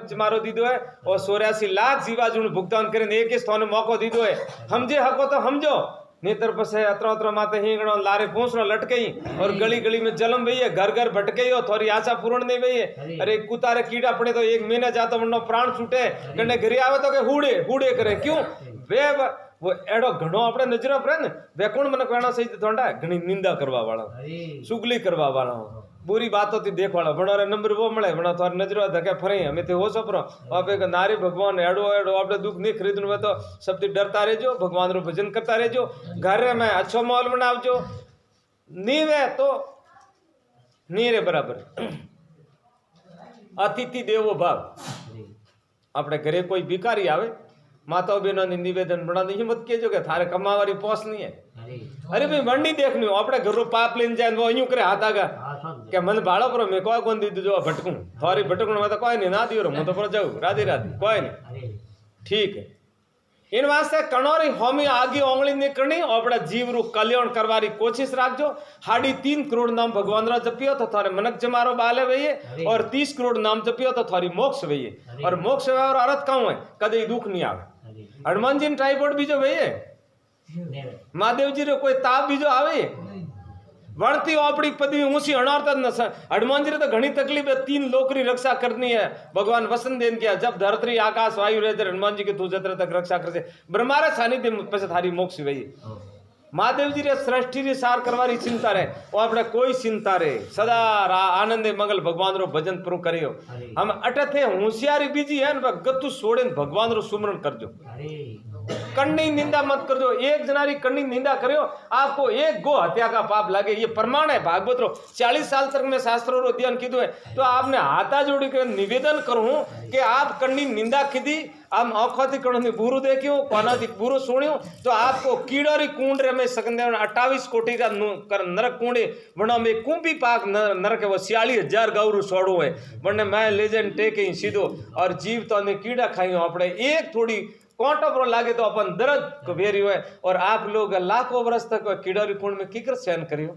जमारो दीदो है और 84 लाख जीवाजू भुगतान करें एक ही स्थान मौको दीदो है। हमजे हको तो हमजो नेतर पसे अतरा अतरा माते हिंगणो लारे पूंछड़ो लटके और गली गली में जलम भई है, घर घर भटके हो, थोड़ी आशा पूर्ण नहीं भई है। अरे कुतारे कीड़ा पड़े तो 1 महीना जातो वनो प्राण छूटे कने घरे आवे तो के हुड़े हुड़े करे क्यों वे वो एडो घणो अपने नजर पर ने वे कोण मन कहना सही थोड़ा घणी निंदा करवा वाला चुगली करवा वाला बुरी बातों थी देख वाला बणो रे नंबर वो मळे बणो थार नजर धके फरे हमें थे हो सपरो आप एक नारी भगवान एडो एडो आपने दुख नहीं खरीदनो है तो सबती डरता रहजो भगवान रो भजन करता रहजो घर में अच्छो माहौल बनावजो नीवे तो नीरे बराबर अतिथि देवो भाव अपने घरे कोई भिखारी आवे माता बहनों ने निवेदन बना हिम्मत केजो के थारे कमावारी पोस नहीं है। अरे भाई मंडी देखनी अपने घर पाप लेने जाए वो यूं करे हाथ आगा क्या मन भाड़ो पर मैं कोई कौन दी जो भटकूं थारी भटकूं मैं तो कोई नहीं ना दियो मैं तो पर जाऊं राधे राधे कोई नहीं ठीक है। इन वास्ते कणोरी होमी आगे ओंगली निकलनी अपना जीव रू कल्याण करवारी कोशिश राखजो। 3.5 करोड़ नाम भगवान रा जपियो तो थारे मनक जमारो बाले भई और 30 करोड़ नाम जपियो तो थारी मोक्ष भई और मोक्ष और अर्थ कहूं है कदे दुख नहीं आवे। हनुमान जी ट्राइपॉड बीजो भई महादेव जी रे कोई ताप बीजो आवे वणती ओपड़ी पदवी ऊंची अणारता न हनुमान जी रे तो घणी तकलीफ है 3 लोक री रक्षा करनी है। भगवान वसन देन किया जब धरती आकाश वायु रहे हनुमान जी के तू जत्र तक रक्षा कर से ब्रह्मारा सानिध्य पे थारी मोक्ष भई। महादेव जी रे सृष्टि री सार करवारी चिंता रे वो अपने कोई चिंता रे सदा आनंदे मंगल भगवान रो भजन पुरो करियो। हम अटे थे होशियारी बीजी है न गत्तु छोड़े भगवान रो सुमरण करजो कन्नी निंदा मत करजो। एक जनारी कन्नी निंदा करियो आपको एक गो हत्या का पाप लागे ये प्रमाण है भागवत रो 40 साल तक मैं शास्त्रों रो अध्ययन कीधो है तो आपने हाथा जोड़ी कर निवेदन करूं कि आप कन्नी निंदा कीधी आम औखती कणनी बुरु देखियो कोनाती बुरु सुनियो तो आपको कीड़ोरी कुंड रे में सकंदे 28 कोटि का नरक कुंडे वणो में कुंभी पाक नरक वो 46,000 गौरु सोड़ो है वने मैं लेजेंड टेके सीधो और जीव तो ने कीड़ा खाइयो अपने एक थोड़ी कोंटो पर लागे तो अपन दर्द को भेरी हुए और आप लोग लाखों वर्ष तक कीड़ोरी कुंड में कीकर सहन करियो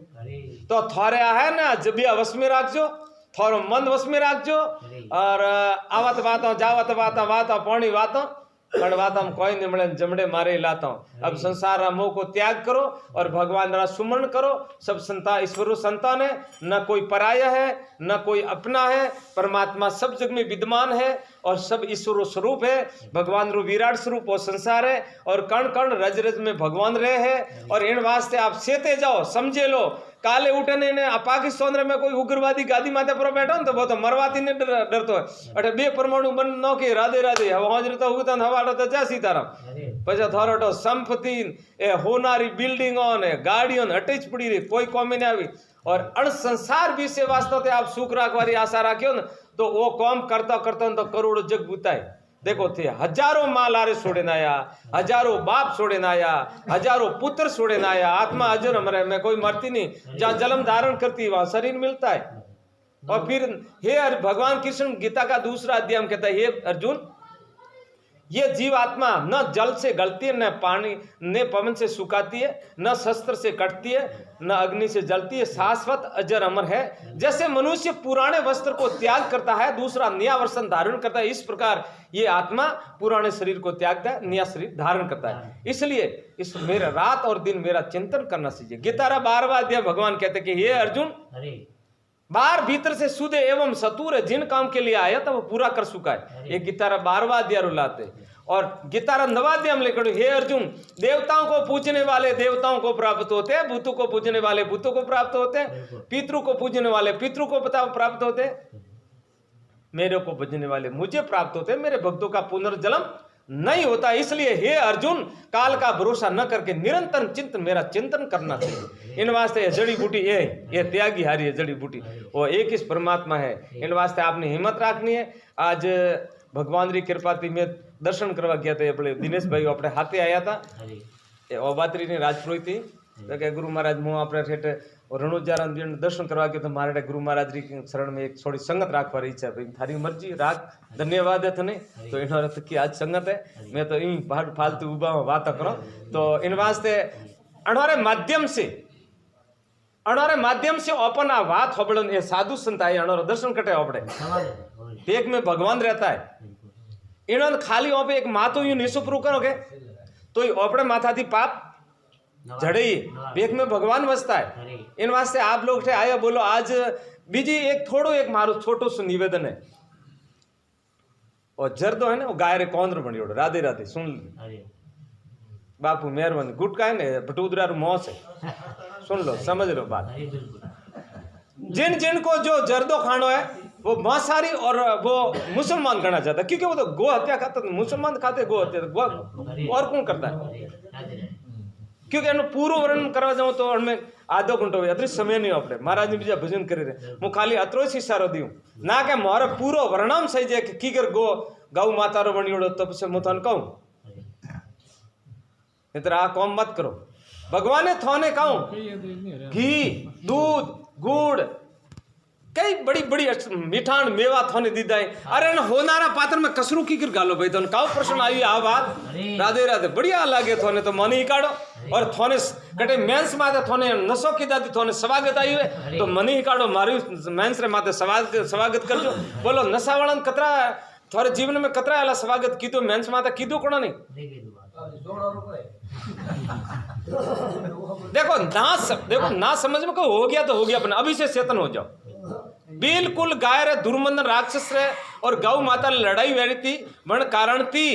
तो थारे है ना जबिया वश में राखजो थोरो मन वश में राखजो और आवत बातों जावत बातों वाता पानी वातों पण वाता में कोई नहीं मिले जमड़े मारे लाता हूं। अब संसार मोह को त्याग करो और भगवान रा सुमरण करो। सब संतान ईश्वर संतान है न कोई पराया है न कोई अपना है परमात्मा सब जग में विद्यमान है और सब ईश्वर स्वरूप है भगवान रो विराट स्वरूप और संसार है और कण कण रज रज में भगवान रहे है और इन वास्ते आप सेते जाओ समझे लो काले उठने ने पाकिस्तान में कोई उग्रवादी गादी माथे पर बैठो तो वो तो मरवाती ने डरतो है अटे 2 परमाणु बन नो के राधे राधे हवा तो हुता हवा तो जा सीताराम पछा थारो संपत्ति ए होनारी बिल्डिंगों ने गाड़ियों अटेच पड़ी रही कोई कॉमी नहीं आई और अण संसार विषय वास्तव आप सुख राखवारी आशा राख्यो न तो वो कॉम करता करता तो करोड़ों जग बुताए देखो थे हजारों माँ लारे छोड़े आया हजारों बाप छोड़े आया हजारों पुत्र छोड़े आया आत्मा अजर अमर में कोई मरती नहीं जहाँ जन्म धारण करती है वहां शरीर मिलता है। और फिर हे भगवान कृष्ण गीता का दूसरा अध्याय कहता है हे अर्जुन ये जीव आत्मा न जल से गलती है न पानी न पवन से सुखाती है न शस्त्र से कटती है न अग्नि से जलती है शाश्वत अजर अमर है। जैसे मनुष्य पुराने वस्त्र को त्याग करता है दूसरा नया वस्त्र धारण करता है इस प्रकार ये आत्मा पुराने शरीर को त्यागता है नया शरीर धारण करता है। इसलिए इस मेरा रात और दिन मेरा चिंतन करना चाहिए। गीता 12वां अध्याय भगवान कहते कि हे अर्जुन बाहर भीतर से शुद्ध एवं सतुर है जिन काम के लिए आया था वो पूरा कर चुका है। ये गीता 12वां अध्याय रुलाते और गीता 9वां अध्याय हम लेकर हे अर्जुन देवताओं को पूजने वाले देवताओं को प्राप्त होते हैं भूतों को पूजने वाले भूतों को प्राप्त होते हैं पितरों को पूजने वाले पितरों को प्राप्त होते हैं मेरे को पूजने वाले मुझे प्राप्त होते हैं मेरे भक्तों का पुनर्जन्म नहीं होता। इसलिए हे अर्जुन काल का भरोसा न करके निरंतर चिंतन मेरा चिंतन करना चाहिए। इन वास्ते जड़ी बूटी ये त्यागी हारी है जड़ी बूटी वो एक इस परमात्मा है। इन वास्ते आपने हिम्मत रखनी है। आज भगवान की कृपा थी मैं दर्शन करवा गया था अपने दिनेश भाई अपने हाथे आया था ओबात्री ने राजपुरोहित थी तो क्या गुरु महाराज मुँह अपने ठेठ और रणोजारा दर्शन करवा के तो मारे गुरु महाराज की शरण में एक थोड़ी संगत राखवा इच्छा भाई थारी मर्जी राख धन्यवाद है थने तो इन अर्थ की आज संगत है मैं तो इन फालतू उबा बात करो तो इन वास्ते अणोरे माध्यम से अपन आ बात होबड़न ए साधु संत आए अणोरो दर्शन कटे होबड़े पेट में भगवान रहता है। इन्होंने खाली वहां पे एक मातो यूं निशुप्रू करोगे तो अपने माथा थी पाप जड़े पेट में भगवान बसता है। इन वास्ते आप लोग थे आया बोलो आज बीजी एक थोड़ो एक मारो छोटो सो निवेदन है और जरदो है ना वो गाय रे कौंद्र बनी ओढ़ राधे राधे सुन बापू मेहरबानी गुटका है ना भटूदरा मौस है सुन लो समझ लो बात। जिन जिन को जो जर्दो खानो है वो मांसाहारी और वो मुसलमान करना चाहता है क्योंकि वो तो गो हत्या खाता है। मुसलमान खाते गो हत्या और कौन करता है क्योंकि एनो पूरो वर्णन करवा जाऊं तो उनमें आधो घंटो अतरी समय नहीं अपने महाराज ने बीजा भजन करे रहे मु खाली अतरो ही इशारो दियो ना के मारे पूरो वर्णन सही जे की कर गो गौ माता रो बणियोड़ो तब से मु थन कहूं इतना आ कौम मत करो। भगवान ने थोने कहूं घी दूध गुड़ कई बड़ी बड़ी मिठान मेवा थोने दीदा है। अरे न होनारा पात्र में कसरू की कर गालो भाई तो काउ प्रश्न आई आ बात राधे राधे बढ़िया लागे थोने तो मन ही काढ़ो और थोने कटे मेंस माते थोने नसो की दादी थोने स्वागत आई हुए तो मन ही काढ़ो मारी मेंस रे माते स्वागत करजो। बोलो नशा वालन कतरा थोड़े जीवन में कतरा आला स्वागत कीधो मेंस माते कीधो कोना नहीं देखो ना समझ में को हो गया तो हो गया अपने अभी से चेतन हो जाओ। बिल्कुल गाय रे दुर्मंदन राक्षस रे और गौ माता लड़ाई वेरी थी वन कारण थी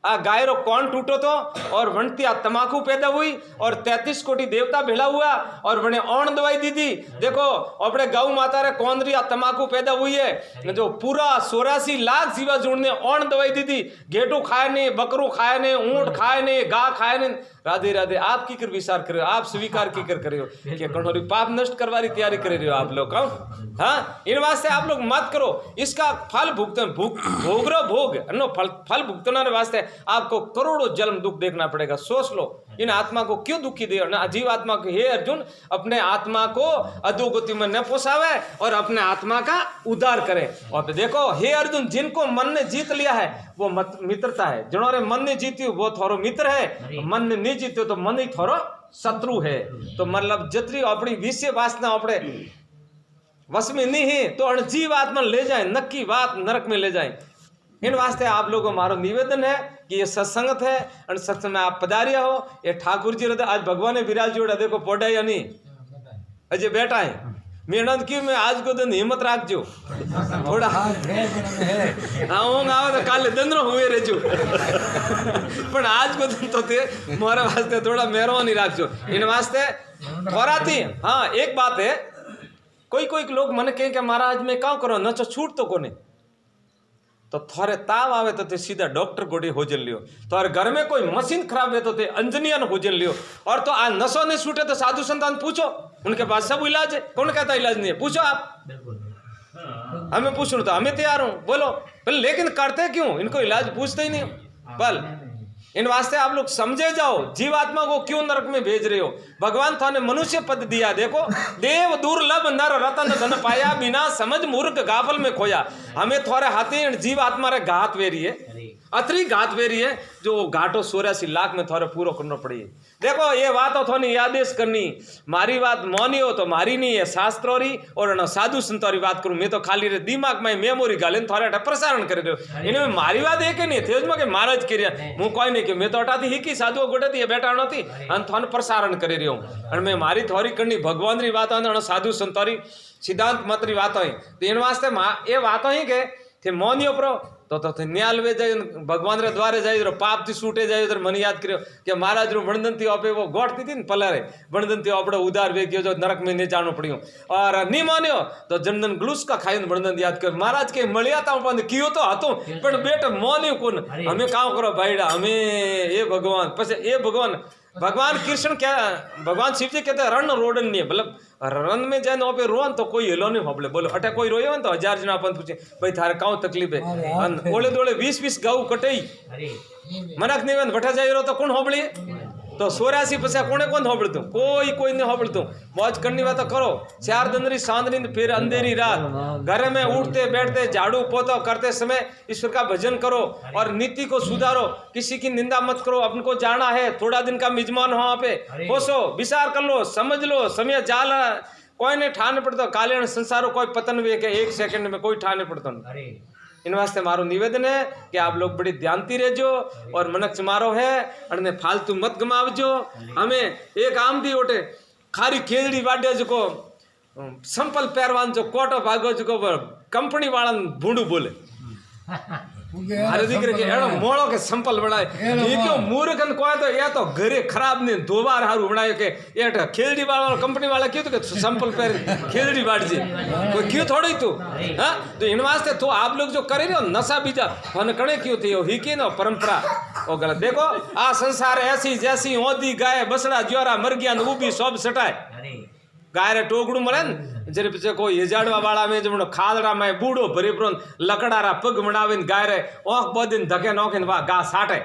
आ गाय रो कौन टूटो तो और वनती आ तमाकू पैदा हुई और 33 कोटि देवता भेला हुआ और वने औण दवाई दी थी। देखो अपने गौ माता रे कौंदरी आ तमाकू पैदा हुई है जो पूरा 84 लाख जीवा जुड़ ने औण दवाई दी थी। गेटू खाए ने बकरू खाए ने ऊंट खाए ने गा खाए ने राधे राधे आप की कर विचार करे हो आप स्वीकार की कर करे हो कि कठोरी पाप नष्ट करवारी तैयारी करे रहे हो आप लोग कौन हाँ इन वास्ते आप लोग मत करो इसका फल भुगतन भोग रो भोग नो फल भुगतना वास्ते आपको करोड़ों जन्म दुख देखना पड़ेगा। सोच लो इन आत्मा को क्यों दुखी दे अजीब आत्मा को। हे अर्जुन अपने आत्मा को अधोगति में न पोसावे और अपने आत्मा का उद्धार करे। और देखो हे अर्जुन जिनको मन ने जीत लिया है वो मित्रता है जिन्होंने मन ने जीती वो थोरो मित्र है मन ने नहीं जीत्यो तो मन ही थोरो शत्रु है। तो मतलब जतरी अपनी विषय वासना अपने वश में नहीं है तो अणजीव आत्मा ले जाए नक्की बात नरक में ले जाए। इन वास्ते आप लोगों को मारो निवेदन है कि ये सत्संगत है और सत्संग में आप पधारिया हो। ये ठाकुर जी आज भगवान ने विराज जोड़ा देखो पोटा या नहीं अजय बैठा है मेहनत की मैं आज को दिन हिम्मत राख जो थोड़ा आऊंगा तो काले दंद्रो हुए रे जो पर आज को दिन तो थे मोरे वास्ते थोड़ा मेहरबानी राख जो। इन वास्ते थोराती हाँ एक बात है कोई कोई लोग मन कहें कि महाराज में क्या करो न छूट तो कोने तो थोड़े ताव आवे तो ते सीधा डॉक्टर गोड़ी होजन लियो। तो घर में कोई मशीन खराब है तो ते अंजनियन होजन लियो। और तो आ नशो नहीं छूटे तो साधु संतान पूछो उनके पास सब इलाज है। कौन कहता इलाज नहीं है पूछो आप हमें पूछो तो हमें तैयार हूं बोलो लेकिन करते क्यों इनको इलाज पूछते ही नहीं बल इन वास्ते आप लोग समझे जाओ जीवात्मा को क्यों नरक में भेज रहे हो। भगवान थाने मनुष्य पद दिया देखो देव दुर्लभ नर रतन धन पाया बिना समझ मूर्ख गाफल में खोया। हमें थोड़े हाथी जीवात्मा रे घात वेरी है अतरी घात वेरी है जो घाटो 84 लाख में थोड़े पूरा करना पड़ी। देखो ये बात थोड़ी यादेश करनी मारी बात मौनी हो तो मारी नहीं है शास्त्रों री और न साधु संतों री बात करूं मैं तो खाली रे दिमाग में मेमोरी गाले थोड़े प्रसारण कर रहे हो। इनमें मारी बात एक नहीं थे उसमें के महाराज करिया हूँ कोई नहीं कि मैं तो हटाती ही की साधु गोटे थी बैठा नती थोड़ा प्रसारण कर रही हूँ और मैं मारी थोड़ी करनी भगवान री बात साधु संतों री सिद्धांत मत री बात तो इन वास्ते ये बात ही के मौनी उपरो तो न्याल वे जाए भगवान रे द्वारे जाए पाप थी छूटे जाए उधर मन याद करो कि महाराज रू बणदन थी आपे वो गोठती थी पलारे बणदन थी आपड़ो उदार वे गयो जो नरक में नहीं जानो पड़ियो और नहीं मान्यो तो जनदन ग्लूस का खाई बणदन याद कर महाराज के मलिया था कियो तो हतो पण बेटा मोन्यो कोन हमें काम करो भाईड़ा हमें ये भगवान पछे ये भगवान कृष्ण क्या भगवान शिव जी कहते रण रोडन नहीं मतलब रन में जाए ना पे रोन तो कोई हिलो नहीं होबले बोलो अटे कोई रोयो तो 1000 जना अपन पूछे भाई थारे काउ तकलीफ है ओले दोले 20 गाऊ कटई मनक नहीं बठा जाई रो तो कौन होबली तो 84 पछा कोने कौन होबलतु कोई नहीं होबलतु मौज करनी बात तो करो 4 दिन री सांदनी फिर अंधेरी रात घर में उठते बैठते झाड़ू पोता करते समय ईश्वर का भजन करो और नीति को सुधारो किसी की निंदा मत करो अपन को जाना है थोड़ा दिन का मिजमान हो वहाँ पे होशो विचार कर लो समझ लो समय जाल कोई नहीं ठाने पड़ता काले संसारो कोई पतन भी के 1 सेकंड में कोई ठाने पड़ता इन वास्ते मारो निवेदन है कि आप लोग बड़ी ध्यानती रहजो और मनक मारो है अने फालतू मत गमावजो। हमें एक आम दी ओटे खारी खेजड़ी वाड्या जो संपल पैरवान जो कोटो भागो जो कंपनी वाला भूंडू बोले अरे दीकरे के एड़ो मोड़ो के संपल बनाए ये क्यों मूर्खन को तो ये तो घरे खराब ने दो बार हारू बनायो के ये खेजड़ी वाला कंपनी वाला क्यों तो के संपल पैर खेजड़ी बाट जी कोई क्यों थोड़ी तू हां तो इन वास्ते तो आप लोग जो करे रहे हो नशा बीजा मन कणे क्यों थियो ही की ना परंपरा ओ गलत देखो आ संसार ऐसी जैसी ओदी गाय बसड़ा ज्वारा मर गया ने ऊबी सब सटाए गाय रे टोकड़ू मळे ने जरे पीछे कोई हेजाड़वा वाला में जमणो खादड़ा में बूढ़ो भरी प्रोन लकड़ारा पग बनावीने गाय रे ओख बदीन धके नोखीने वा गा साटे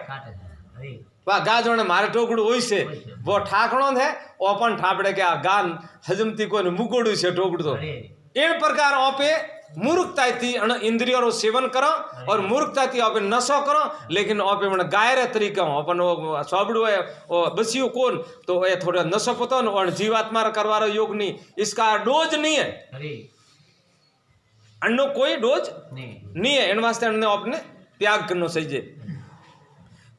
वा गा जोने मारे टोकड़ू होई छे वो ठाकणो है ओपन ठापड़े के आ गान हजमती कोने मुकोड़ू छे टोकड़ू तो इन प्रकार ओपे मूर्खताथी अण इंद्रियों रो सेवन करो और मूर्खताथी ओपे नशो करो लेकिन ओपे मन गाय रे तरीका अपन सोबड़ू है ओ बसियो कोन तो ए थोड़ा नशो पतो न और जीवात्मा रे करवारो योग नहीं इसका डोज नहीं है अन्नो कोई डोज नहीं है इन वास्ते अन्ने अपने त्याग करनो सही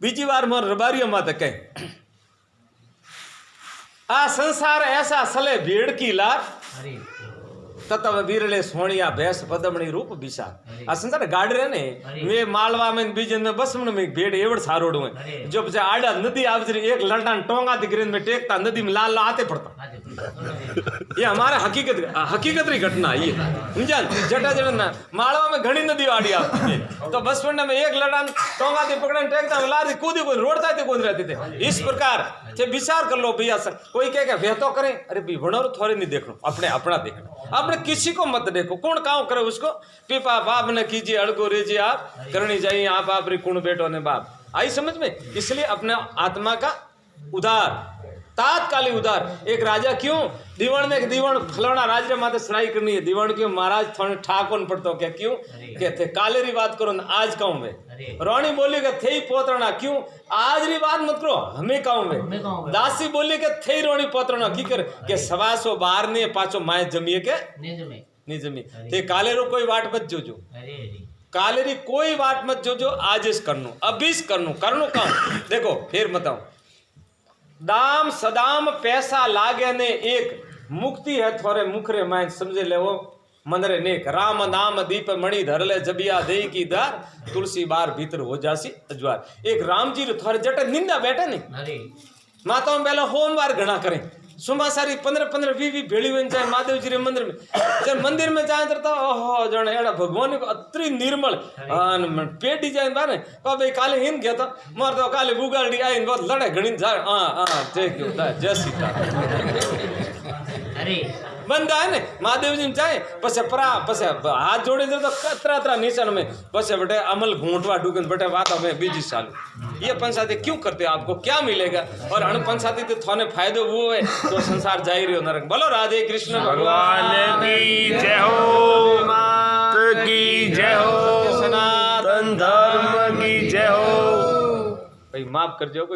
बीजी बार मोर रबारियो माते कहे आ संसार ऐसा सले भेड़ की लार ततव वीरले सोनिया भैंस पदमणी रूप बिसा आ संसार गाड़ रहे ने वे मालवा में बीजन में बस में भेड़ एवड़ सारोड़ है जो बच्चा आड़ा नदी आवजरी एक लड़ान टोंगा दिगरीन में टेकता नदी में लाल आते पड़ता ये हमारे हकीकत री घटना ये समझा जटा जटा मालवा में घनी नदी आड़ी आती तो बस में एक लड़ान टोंगा दी पकड़न टेकता लारी कूदी कोई रोड़ता थे कूद रहते थे इस प्रकार से विचार कर लो भैया कोई कहे वे तो करें अरे भी भणोर थोड़े नहीं देखो अपने अपना देखना अपने किसी को मत देखो कौन काम करे उसको पीपा बाप ने कीजिए अड़गो रेजिए आप करनी चाहिए आप री कुण बेटो ने बाप आई समझ में इसलिए अपने आत्मा का उदार तात्कालिक उदार एक राजा क्यों दीवान में दीवान फलाना राज माते सराई करनी है दीवान क्यों महाराज थोड़े ठाकोन पड़तो क्या क्यों कहते काले री बात करो ना आज कहूं मैं रानी बोली के थे पोतरना क्यों आज री बात मत करो हमें कहूं मैं दासी बोली के थे रोनी पोतरना की कर के सवासो बाहर ने पाछो माए जमीए के नहीं जमी थे काले रो कोई वाट मत जोजो काले री कोई वाट मत जोजो आज इस करनो अभी करनो काम देखो फिर बताऊं दाम सदाम पैसा लागे ने एक मुक्ति है थोड़े मुखरे माइन समझे ले वो मंदरे नेक राम नाम दीप मणि धर ले जबिया दे की दार तुलसी बार भीतर हो जासी अजवार एक राम जी थोड़े जटे निंदा बैठे नहीं माताओं पहले होमवार घना करें सुबह सारी 15-20 भेड़ी हुई जाए महादेव जी रे मंदिर में जब मंदिर में जाए तो ओहो जने एड़ा भगवान को अत्री निर्मल पेटी जाए बाने को भाई काले हिन गया तो मोर तो काले बुगाड़ी आई बहुत लड़े घणी जा जय क्यों जय सीता अरे बंदा है ने महादेव जी जाए पसे परा पसे हाथ जोड़े दे तो कतरा निशान में पसे बटे अमल घूंटवा डूगन बटे बात में बीजी साल ये पंचायती क्यों करते हो आपको क्या मिलेगा और अण पंचायती तो थाने फायदो वो है तो संसार जा ही रही हो नरक बोलो राधे कृष्ण भगवान की जय हो मात की जय हो सनातन धर्म की जय हो भाई माफ कर जो